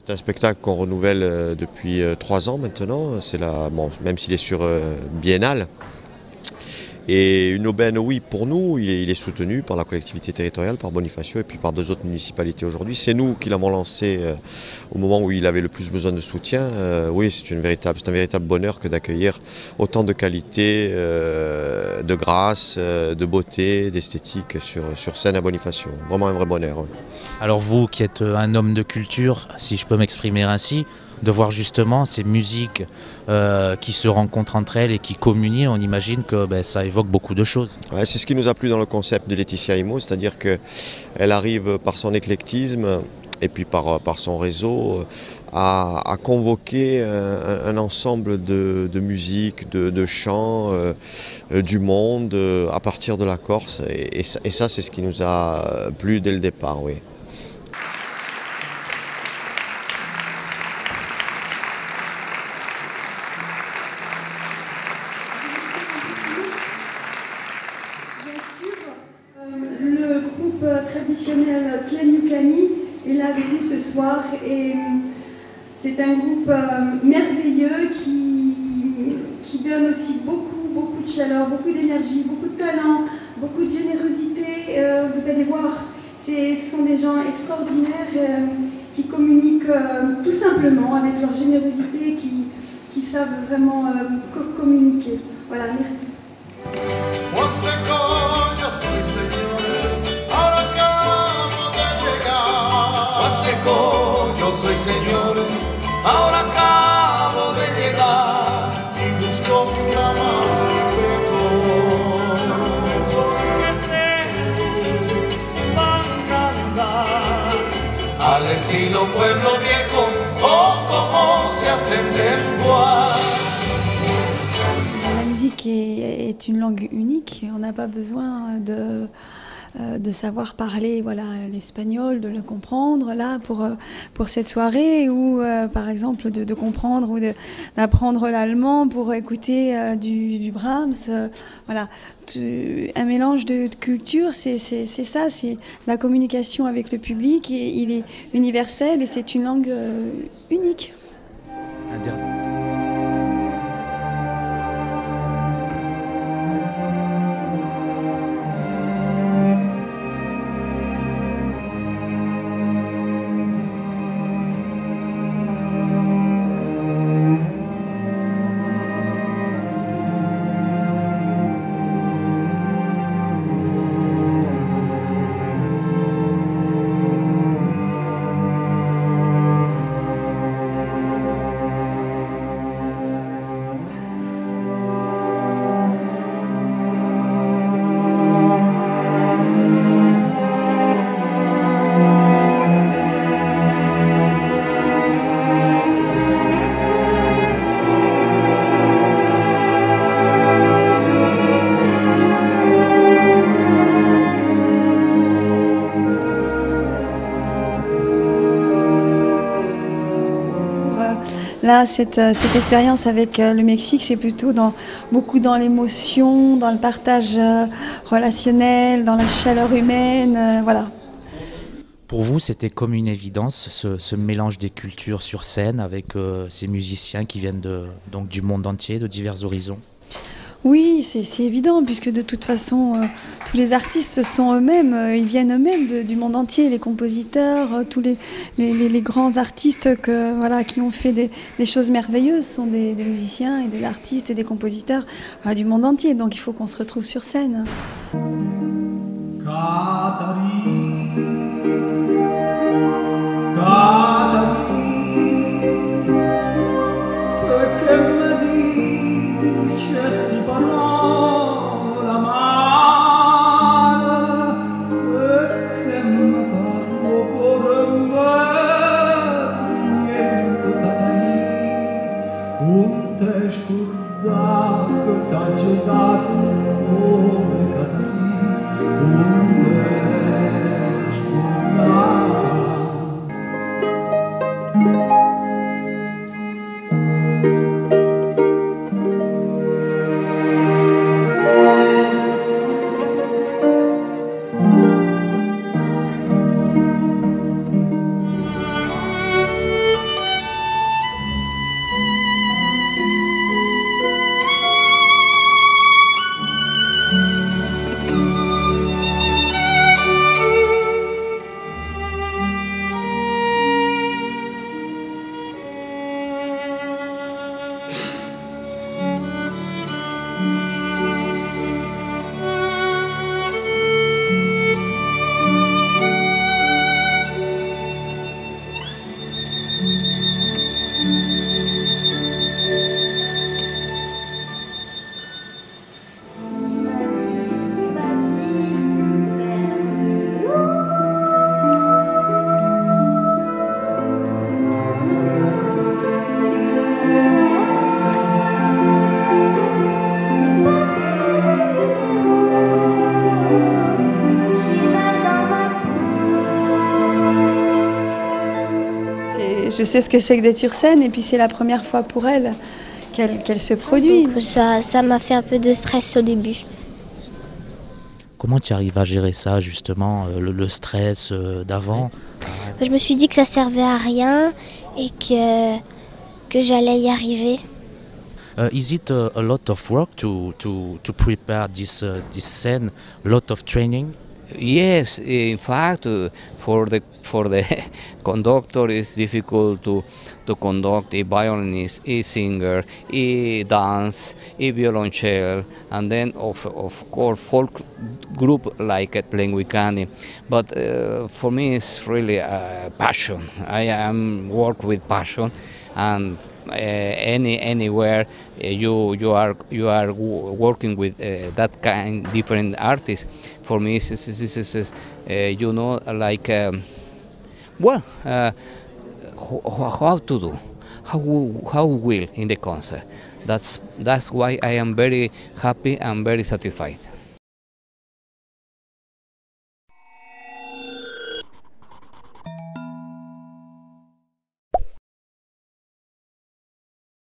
C'est un spectacle qu'on renouvelle depuis 3 ans maintenant. Bon, même s'il est sur biennale. Et une aubaine, oui, pour nous, il est soutenu par la collectivité territoriale, par Bonifacio et puis par 2 autres municipalités aujourd'hui. C'est nous qui l'avons lancé au moment où il avait le plus besoin de soutien. Oui, c'est un véritable bonheur que d'accueillir autant de qualité, de grâce, de beauté, d'esthétique sur scène à Bonifacio. Vraiment un vrai bonheur. Oui. Alors vous qui êtes un homme de culture, si je peux m'exprimer ainsi, de voir justement ces musiques qui se rencontrent entre elles et qui communient, on imagine que ça évoque beaucoup de choses. Ouais, c'est ce qui nous a plu dans le concept de Laetitia Imo, c'est-à-dire qu'elle arrive par son éclectisme et puis par son réseau à convoquer un ensemble de musiques, de chants du monde à partir de la Corse. Et ça, c'est ce qui nous a plu dès le départ, oui. Bien sûr, le groupe traditionnel Tlenucani est là avec nous ce soir et c'est un groupe merveilleux qui donne aussi beaucoup de chaleur, beaucoup d'énergie, beaucoup de talent, beaucoup de générosité. Vous allez voir, ce sont des gens extraordinaires qui communiquent tout simplement avec leur générosité, qui savent vraiment communiquer. Voilà, merci. Yo soy señores, ahora acabo de llegar y busco un amante con esos que se van a andar al estilo pueblo viejo o como se hacen lenguas. La musique est une langue unique, on n'a pas besoin de savoir parler l'espagnol, de le comprendre là pour cette soirée ou par exemple de comprendre ou d'apprendre l'allemand pour écouter du Brahms. Un mélange de cultures, c'est ça, c'est la communication avec le public et il est universel et c'est une langue unique. Là, cette expérience avec le Mexique, c'est plutôt beaucoup dans l'émotion, dans le partage relationnel, dans la chaleur humaine, voilà. Pour vous, c'était comme une évidence, ce mélange des cultures sur scène avec ces musiciens qui viennent donc du monde entier, de divers horizons? Oui, c'est évident, puisque de toute façon, tous les artistes sont eux-mêmes, ils viennent eux-mêmes du monde entier, les compositeurs, tous les grands artistes qui ont fait des choses merveilleuses sont des musiciens et des artistes et des compositeurs du monde entier, donc il faut qu'on se retrouve sur scène. Unde je sais ce que c'est que d'être sur scène et puis c'est la première fois pour elle qu'elle se produit. Donc ça m'a fait un peu de stress au début. Comment tu arrives à gérer ça justement, le stress d'avant? Je me suis dit que ça servait à rien et que j'allais y arriver. Is it a lot of work to prepare this scene, a lot of training? Yes, in fact, for the conductor, it's difficult to conduct a violinist, a singer, a dance, a violoncelle, and then of course folk group like Tlenguicani. But for me, it's really a passion. I am work with passion, and anywhere you are working with that kind different artists. For me, this is you know, like how to do, how will in the concert. That's why I am very happy and very satisfied.